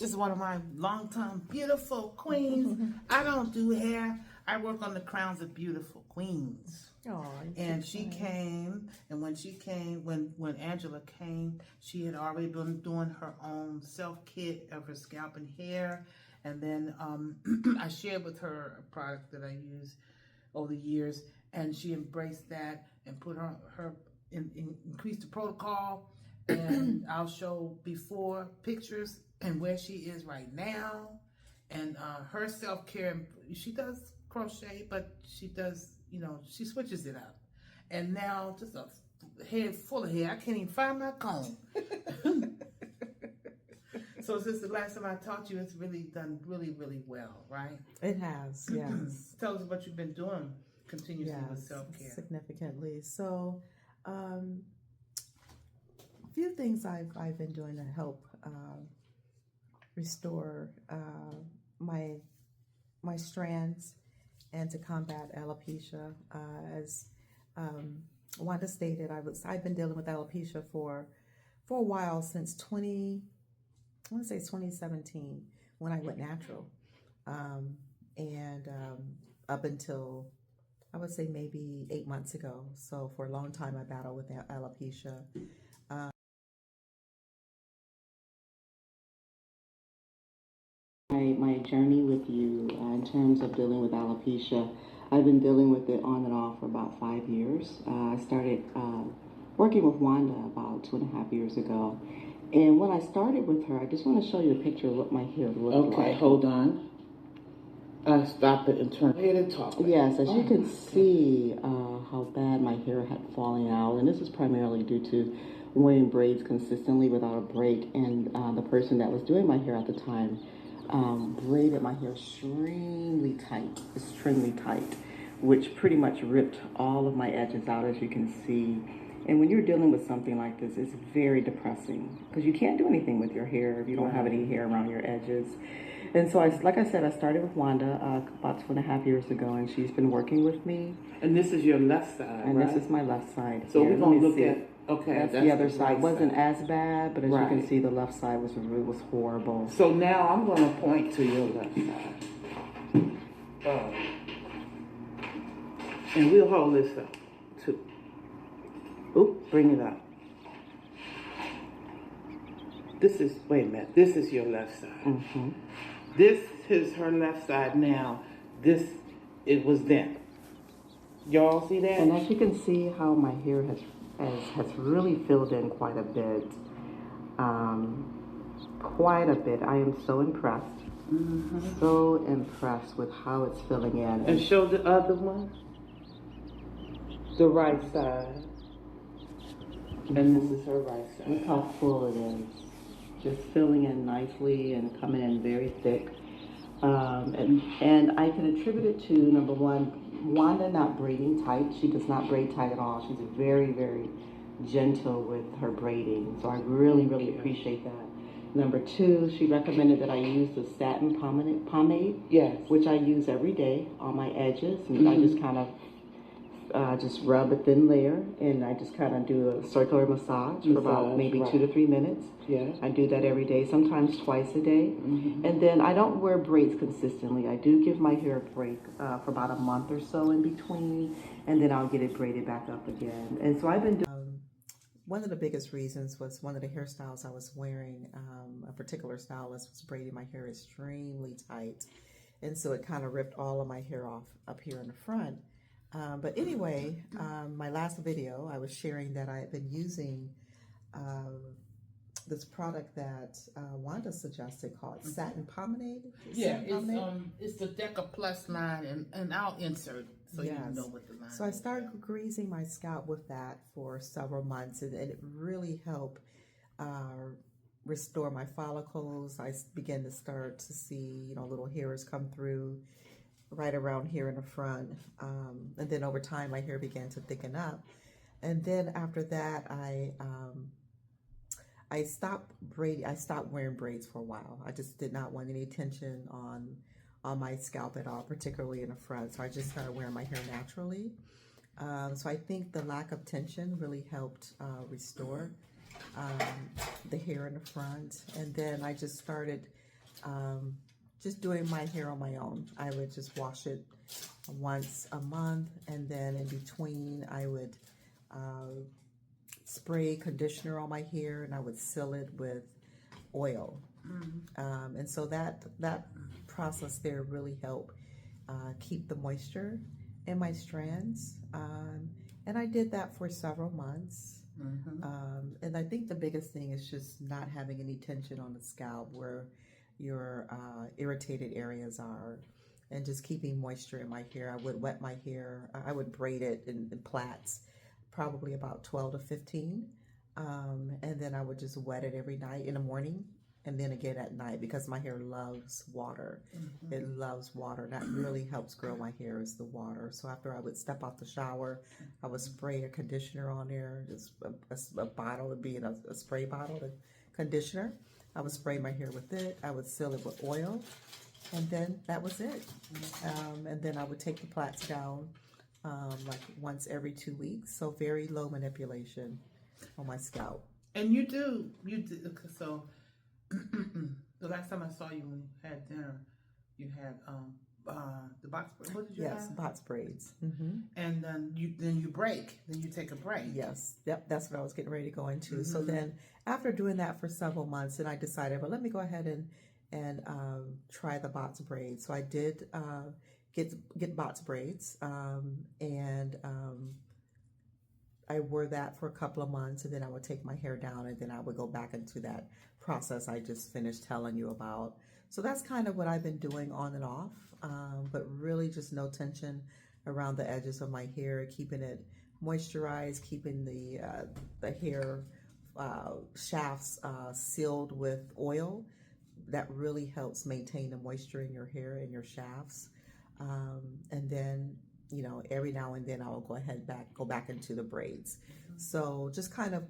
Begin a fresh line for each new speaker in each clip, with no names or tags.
just one of my long-term beautiful queens. I don't do hair. I work on the crowns of beautiful queens.
Oh,
and she came, and when Angela came, she had already been doing her own self-kit of her scalp and hair. And then I shared with her a product that I use over the years, and she embraced that and put increased the protocol. And I'll show before pictures and where she is right now, and her self-care. She does crochet, but she does, she switches it up. And now just a head full of hair. I can't even find my comb. So since the last time I taught you, it's really done really, really well, right?
It has, yes.
Tell us what you've been doing continuously with self-care.
Significantly. So, a few things I've been doing to help restore my strands and to combat alopecia. As Wanda stated, I've been dealing with alopecia for a while, since 2017, when I went natural, and up until, I would say, maybe 8 months ago. So for a long time I battled with alopecia.
My journey with you in terms of dealing with alopecia, I've been dealing with it on and off for about 5 years. I started working with Wanda about 2.5 years ago. And when I started with her, I just want to show you a picture of what my hair looked like.
Okay, hold on. Stop it and turn ahead and talk.
Yes, as you can see how bad my hair had fallen out. And this is primarily due to wearing braids consistently without a break. And the person that was doing my hair at the time braided my hair extremely tight, which pretty much ripped all of my edges out, as you can see. And when you're dealing with something like this, it's very depressing because you can't do anything with your hair if you don't have any hair around your edges. And so, like I said, I started with Wanda about 2.5 years ago, and she's been working with me.
And this is your left side,
and
right?
This is my left side.
So we're going to look at, okay,
that's the other side.
Right,
it wasn't as bad, but as you can see, the left side was horrible.
So now I'm going to point to your left side. And we'll hold this up, too. Oop, bring it up. This is, wait a minute, this is your left side.
Mm-hmm.
This is her left side now. It was then. Y'all see that?
And as you can see how my hair has really filled in quite a bit. I am so impressed.
Mm-hmm.
So impressed with how it's filling in.
And show the other one. The right side. And this is her right side.
Look how full it is. Just filling in nicely and coming in very thick. And I can attribute it to, number one, Wanda not braiding tight. She does not braid tight at all. She's very, very gentle with her braiding. So I really, really appreciate that. Number two, she recommended that I use the satin pomade.
Yes.
Which I use every day on my edges. And I just kind of just rub a thin layer, and I just kind of do a circular massage for about maybe 2 to 3 minutes.
Yeah.
I do that every day, sometimes twice a day.
Mm-hmm.
And then I don't wear braids consistently. I do give my hair a break for about a month or so in between, and then I'll get it braided back up again. And so I've been doing.
One of the biggest reasons was one of the hairstyles I was wearing. A particular stylist was braiding my hair extremely tight, and so it kind of ripped all of my hair off up here in the front. But anyway, my last video, I was sharing that I had been using this product that Wanda suggested called Satin Pomade.
Yeah, it's the Deccaplus line, and I'll insert so you know what the line is.
So I started greasing my scalp with that for several months, and it really helped restore my follicles. I began to start to see, little hairs come through right around here in the front, and then over time my hair began to thicken up. And then after that, I stopped braiding. I stopped wearing braids for a while. I just did not want any attention on my scalp at all, particularly in the front. So I just started wearing my hair naturally. So I think the lack of tension really helped restore the hair in the front. And then I just started just doing my hair on my own. I would just wash it once a month, and then in between I would spray conditioner on my hair, and I would seal it with oil. And so that process there really helped keep the moisture in my strands. And I did that for several months. And I think the biggest thing is just not having any tension on the scalp where your irritated areas are, and just keeping moisture in my hair. I would wet my hair. I would braid it in plaits, probably about 12 to 15. And then I would just wet it every night in the morning, and then again at night, because my hair loves water. It loves water. That really helps grow my hair, is the water. So after I would step out the shower, I would spray a conditioner on there, just a bottle, would be in a spray bottle, the conditioner. I would spray my hair with it. I would seal it with oil, and then that was it. And then I would take the plaits down like once every 2 weeks. So very low manipulation on my scalp.
And you do, so the last time I saw you when you had dinner, you had the box braids. What did you have?
Yes, box braids.
And then you break. Then you take a break.
Yes, yep, that's what I was getting ready to go into. So then, after doing that for several months, then I decided, well, let me go ahead and try the box braids. So I did get box braids, and I wore that for a couple of months, and then I would take my hair down, and then I would go back into that process I just finished telling you about. So that's kind of what I've been doing on and off, but really just no tension around the edges of my hair, keeping it moisturized, keeping the hair shafts sealed with oil. That really helps maintain the moisture in your hair and your shafts. And then, you know, every now and then I will go back into the braids. So just kind of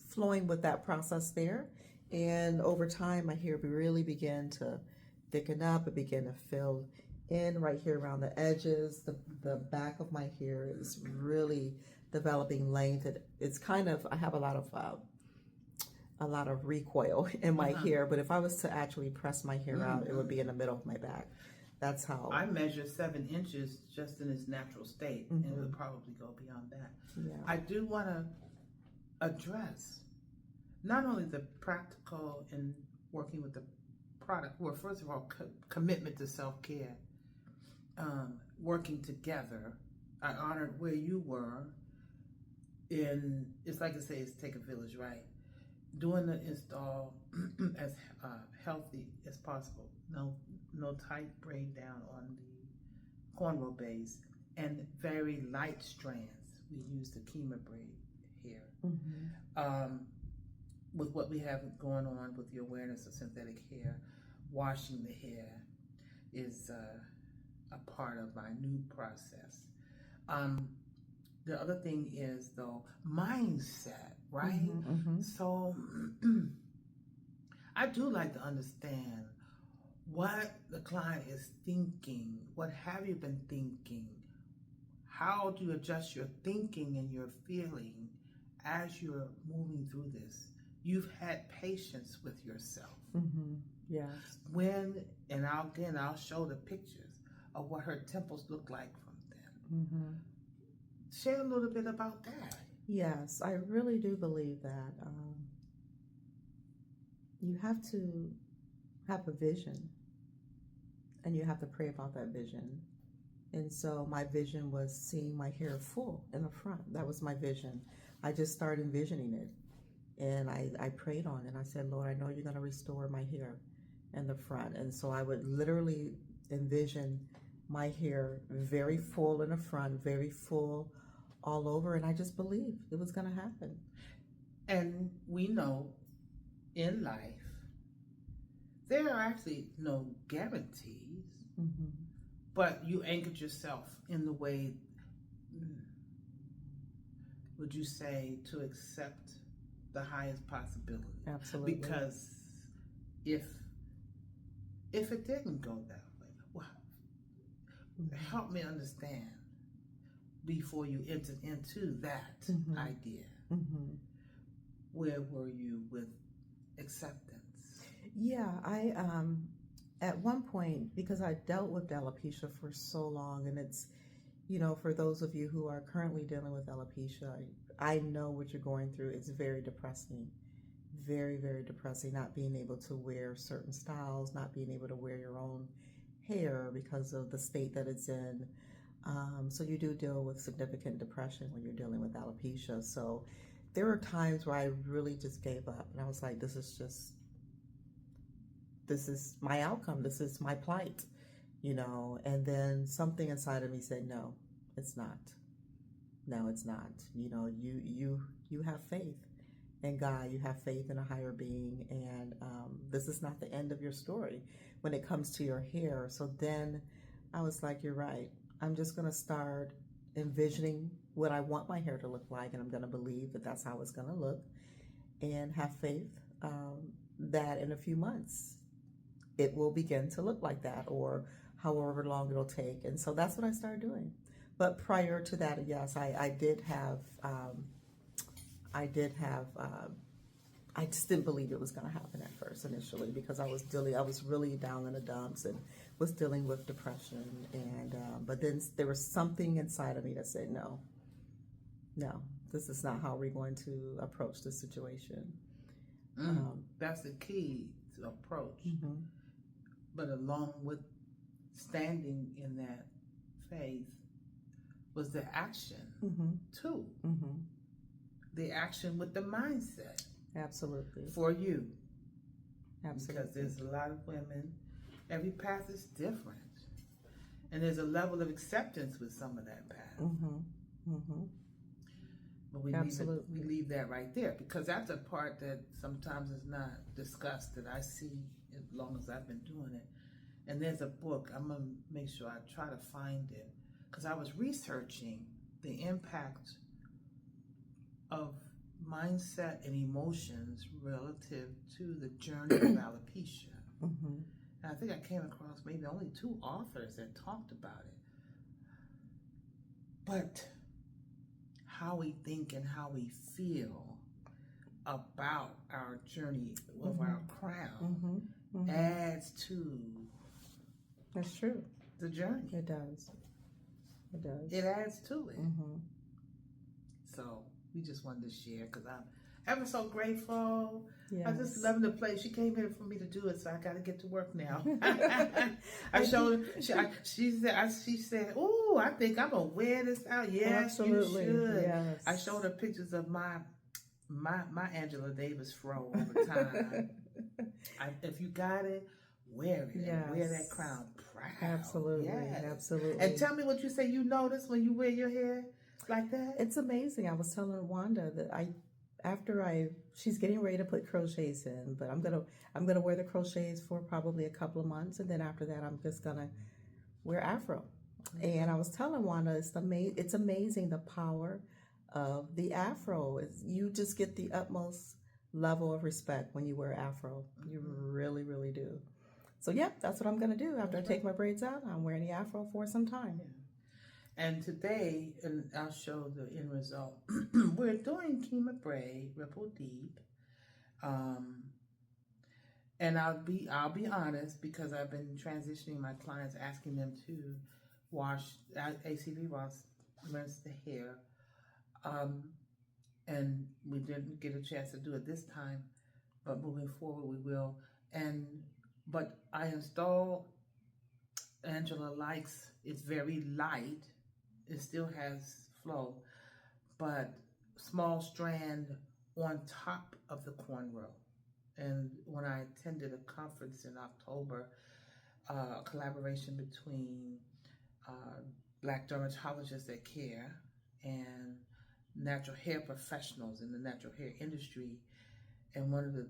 flowing with that process there. And over time, my hair really began to thicken up. It began to fill in right here around the edges. The back of my hair is really developing length. It's kind of, I have a lot of recoil in my hair, but if I was to actually press my hair out, it would be in the middle of my back. That's how
I measure 7 inches just in its natural state, and it would probably go beyond that.
Yeah.
I do want to address not only the practical in working with the product, well, first of all, commitment to self-care, working together. I honored where you were in, it's like I say, it's take a village, right? Doing the install as healthy as possible. No tight braid down on the cornrow base, and very light strands. We use the Kima braid here. With what we have going on with the awareness of synthetic hair, washing the hair is a part of my new process. The other thing is, though, mindset, right? So I do like to understand what the client is thinking. What have you been thinking? How do you adjust your thinking and your feeling as you're moving through this? You've had patience with yourself.
Yes.
And I'll show the pictures of what her temples look like from then. Share a little bit about that.
Yes, I really do believe that you have to have a vision, and you have to pray about that vision. And so my vision was seeing my hair full in the front. That was my vision. I just started envisioning it. And I prayed on it, and I said, Lord, I know you're going to restore my hair in the front. And so I would literally envision my hair very full in the front, very full all over, and I just believed it was going to happen.
And we know in life, there are actually no guarantees, but you anchored yourself in the way, would you say, to accept the highest possibility?
Absolutely.
Because if it didn't go that way, well, help me understand before you entered into that idea. Where were you with acceptance?
Yeah, at one point, because I dealt with alopecia for so long, and it's, for those of you who are currently dealing with alopecia, I know what you're going through. It's very depressing. Very, very depressing, not being able to wear certain styles, not being able to wear your own hair because of the state that it's in. So you do deal with significant depression when you're dealing with alopecia. So there were times where I really just gave up, and I was like, this is my outcome. This is my plight, and then something inside of me said, no, it's not. No, it's not. You have faith in God, you have faith in a higher being, and this is not the end of your story when it comes to your hair. So then I was like, you're right. I'm just going to start envisioning what I want my hair to look like, and I'm going to believe that that's how it's going to look, and have faith that in a few months it will begin to look like that, or however long it'll take. And so that's what I started doing. But prior to that, yes, I did have I just didn't believe it was going to happen at first initially, because I was really down in the dumps and was dealing with depression, and but then there was something inside of me that said, no, this is not how we're going to approach the situation.
That's the key to approach.
Mm-hmm.
But along with standing in that faith was the action too.
Mm-hmm.
The action with the mindset.
Absolutely.
For you.
Absolutely.
Because there's a lot of women, every path is different. And there's a level of acceptance with some of that path.
Mm-hmm. Mm-hmm.
But we leave that right there, because that's a part that sometimes is not discussed, that I see as long as I've been doing it. And there's a book, I'm going to make sure I try to find it, because I was researching the impact of mindset and emotions relative to the journey of alopecia.
Mm-hmm.
And I think I came across maybe only 2 authors that talked about it. But how we think and how we feel about our journey of our crown adds to
That's true.
the journey.
It does. It does.
It adds to it.
Mm-hmm.
So we just wanted to share, because I'm ever so grateful.
Yes.
I just love the place. She came here for me to do it, so I got to get to work now. I showed her. She said, "Ooh, I think I'm gonna wear this out." Yes,
Absolutely.
you should.
Yes.
I showed her pictures of my Angela Davis fro over time. If you got it, wear it.
Yes.
Wear that crown proud.
Absolutely.
Yes.
Absolutely.
And tell me what you say you notice when you wear your hair like that.
It's amazing. I was telling Wanda that she's getting ready to put crochets in, but I'm gonna wear the crochets for probably a couple of months, and then after that I'm just gonna wear afro. And I was telling Wanda, it's amazing the power of the afro. You just get the utmost level of respect when you wear afro. You really, really do. So that's what I'm gonna do after I take my braids out. I'm wearing the afro for some time.
Yeah. And today, and I'll show the end result. We're doing Kima braid, ripple deep, and I'll be honest, because I've been transitioning my clients, asking them to wash ACV wash, rinse the hair, and we didn't get a chance to do it this time, but moving forward we will. But I installed, Angela likes, it's very light. It still has flow, but small strand on top of the cornrow. And when I attended a conference in October, a collaboration between Black dermatologists that care and natural hair professionals in the natural hair industry, and one of the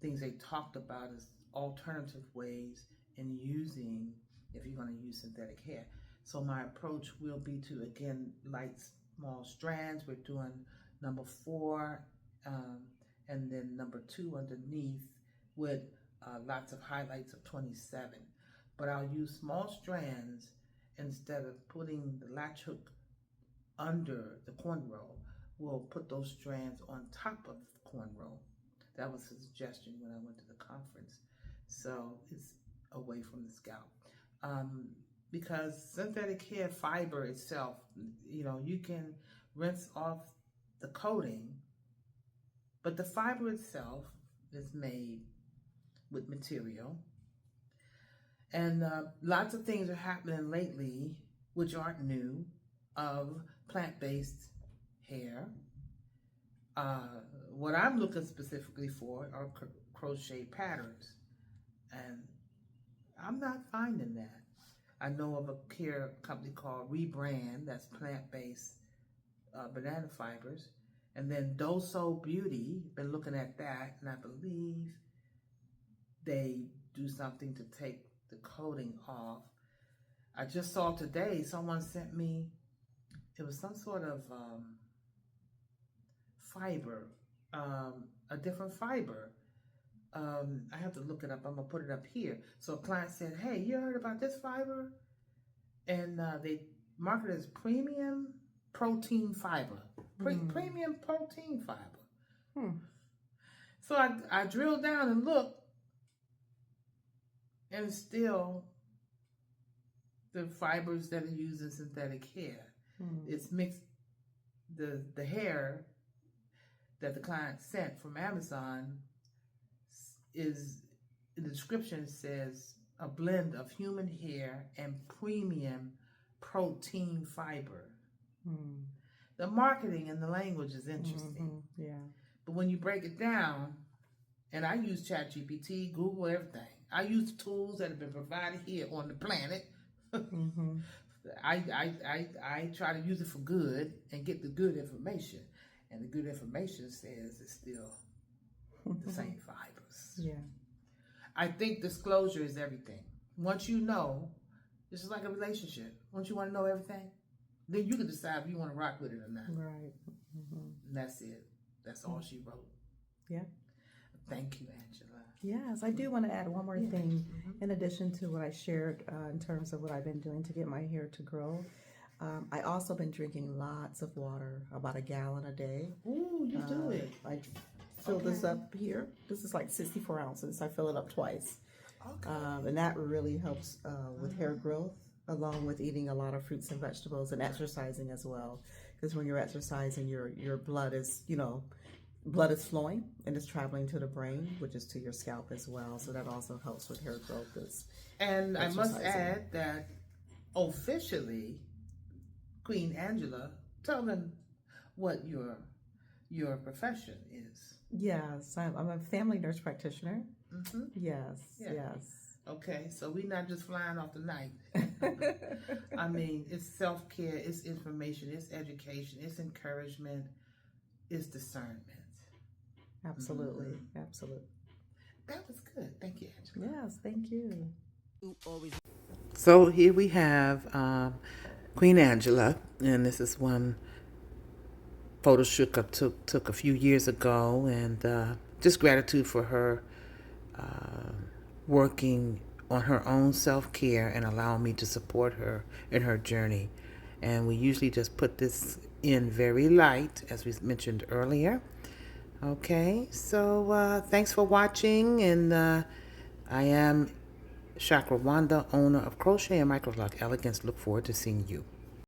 things they talked about is alternative ways in using, if you're going to use synthetic hair. So my approach will be to, again, light small strands. We're doing number 4, and then number 2 underneath with lots of highlights of 27. But I'll use small strands instead of putting the latch hook under the cornrow. We'll put those strands on top of the cornrow. That was a suggestion when I went to the conference. So it's away from the scalp. Because synthetic hair fiber itself, you can rinse off the coating, but the fiber itself is made with material. And lots of things are happening lately, which aren't new, of plant-based hair. What I'm looking specifically for are crochet patterns, and I'm not finding that. I know of a care company called Rebrand that's plant-based banana fibers, and then Doso Beauty, been looking at that, and I believe they do something to take the coating off. I just saw today someone sent me, it was some sort of fiber, a different fiber. I have to look it up. I'm gonna put it up here. So a client said, "Hey, you heard about this fiber?" And they market it as premium protein fiber. Premium protein fiber. So I drilled down and looked, and it's still the fibers that are used in synthetic hair. It's mixed. The hair that the client sent from Amazon is, in the description says, a blend of human hair and premium protein fiber. The marketing and the language is interesting.
Yeah.
But when you break it down, and I use ChatGPT, Google, everything. I use the tools that have been provided here on the planet. I try to use it for good and get the good information. And the good information says it's still the same fibers.
Yeah.
I think disclosure is everything. Once you know, this is like a relationship. Once you want to know everything, then you can decide if you want to rock with it or not.
Right.
And that's it. That's all she wrote.
Yeah.
Thank you, Angela.
Yes, I do want to add one more thing in addition to what I shared in terms of what I've been doing to get my hair to grow. I also been drinking lots of water, about a gallon a day.
Ooh, you do it.
I fill this up here. This is like 64 ounces. I fill it up twice.
Okay.
And that really helps with hair growth, along with eating a lot of fruits and vegetables and exercising as well. Because when you're exercising, your blood is, blood is flowing and it's traveling to the brain, which is to your scalp as well. So that also helps with hair growth.
And I must add that officially, Queen Angela, tell them what your profession is.
Yes, I'm a family nurse practitioner. Yes, yes.
Okay, so we're not just flying off the night. I mean, it's self-care, it's information, it's education, it's encouragement, it's discernment.
Absolutely, absolutely.
That was good. Thank you, Angela.
Yes, thank you.
So here we have Queen Angela, and this is one photo shoot up took a few years ago, and just gratitude for her working on her own self-care and allowing me to support her in her journey. And we usually just put this in very light, as we mentioned earlier. Okay, so thanks for watching, and I am Chakra Wanda, owner of Crochet and Microlock Elegance. Look forward to seeing you.